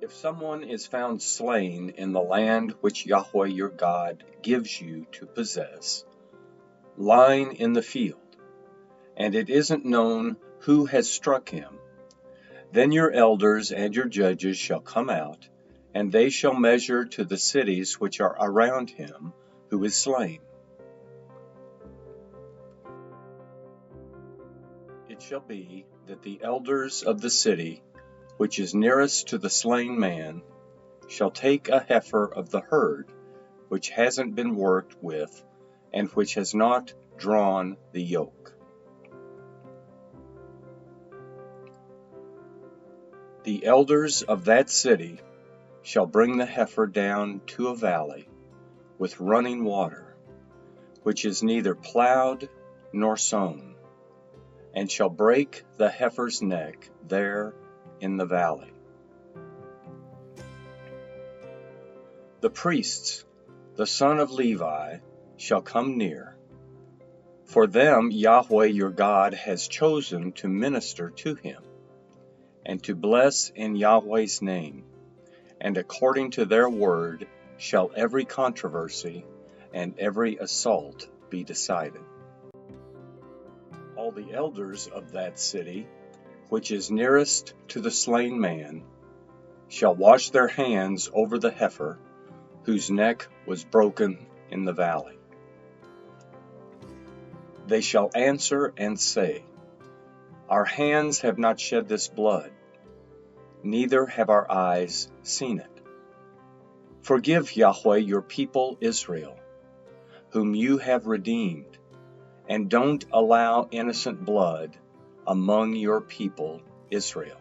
If someone is found slain in the land which Yahweh your God gives you to possess, lying in the field, and it isn't known who has struck him, then your elders and your judges shall come out, and they shall measure to the cities which are around him who is slain. It shall be that the elders of the city which is nearest to the slain man shall take a heifer of the herd which hasn't been worked with and which has not drawn the yoke. The elders of that city shall bring the heifer down to a valley with running water, which is neither plowed nor sown, and shall break the heifer's neck there in the valley. The priests, the son of Levi, shall come near. For them Yahweh your God has chosen to minister to him, and to bless in Yahweh's name, and according to their word shall every controversy and every assault be decided. All the elders of that city, which is nearest to the slain man, shall wash their hands over the heifer, whose neck was broken in the valley. They shall answer and say, Our hands have not shed this blood, neither have our eyes seen it. Forgive Yahweh your people Israel, whom you have redeemed, and don't allow innocent blood among your people Israel.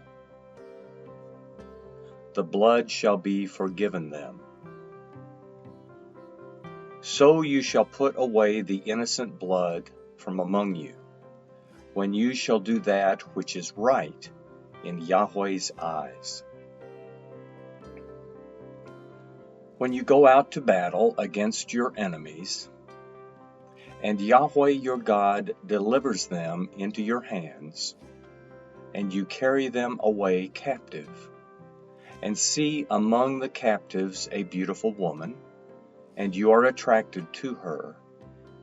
The blood shall be forgiven them. So you shall put away the innocent blood from among you, when you shall do that which is right in Yahweh's eyes. When you go out to battle against your enemies, and Yahweh your God delivers them into your hands, and you carry them away captive, and see among the captives a beautiful woman, and you are attracted to her,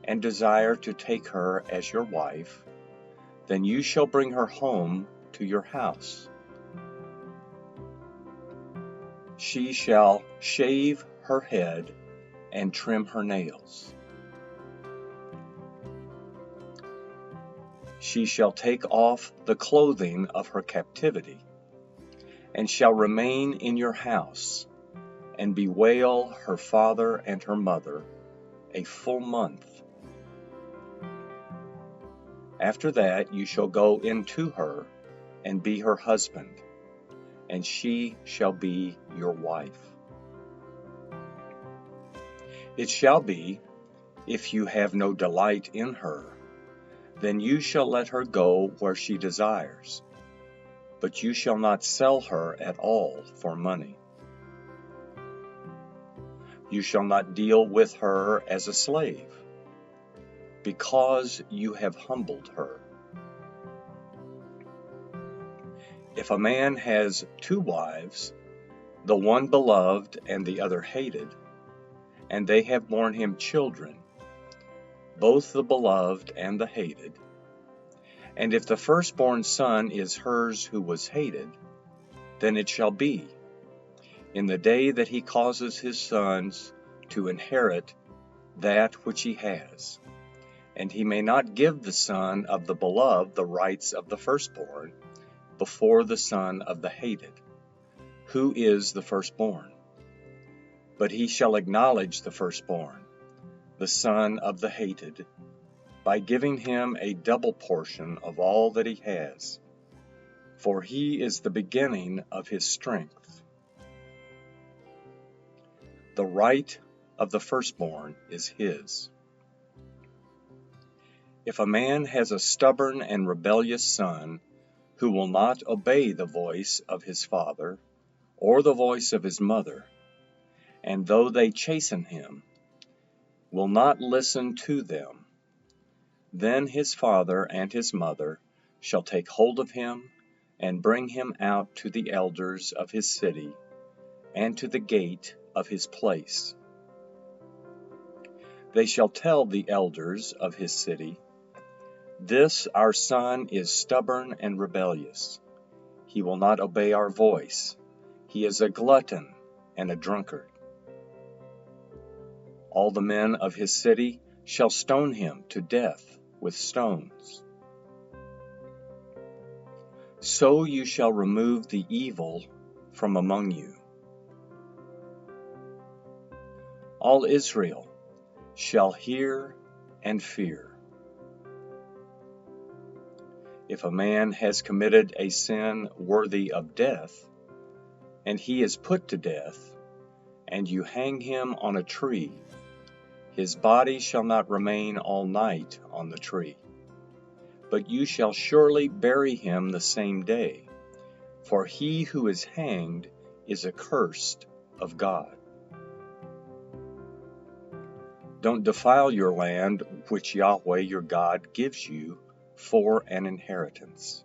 and desire to take her as your wife, then you shall bring her home to your house. She shall shave her head and trim her nails. She shall take off the clothing of her captivity, and shall remain in your house, and bewail her father and her mother a full month. After that you shall go into her and be her husband, and she shall be your wife. It shall be, if you have no delight in her, then you shall let her go where she desires, but you shall not sell her at all for money. You shall not deal with her as a slave, because you have humbled her. If a man has two wives, the one beloved and the other hated, and they have borne him children, both the beloved and the hated, and if the firstborn son is hers who was hated, then it shall be, in the day that he causes his sons to inherit that which he has, and he may not give the son of the beloved the rights of the firstborn before the son of the hated, who is the firstborn. But he shall acknowledge the firstborn, the son of the hated, by giving him a double portion of all that he has, for he is the beginning of his strength. The right of the firstborn is his. If a man has a stubborn and rebellious son, who will not obey the voice of his father, or the voice of his mother, and though they chasten him, will not listen to them, then his father and his mother shall take hold of him, and bring him out to the elders of his city, and to the gate of his place. They shall tell the elders of his city, "This our son is stubborn and rebellious. He will not obey our voice. He is a glutton and a drunkard." All the men of his city shall stone him to death with stones. So you shall remove the evil from among you. All Israel shall hear and fear. If a man has committed a sin worthy of death, and he is put to death, and you hang him on a tree, his body shall not remain all night on the tree, but you shall surely bury him the same day, for he who is hanged is accursed of God. Don't defile your land which Yahweh your God gives you for an inheritance.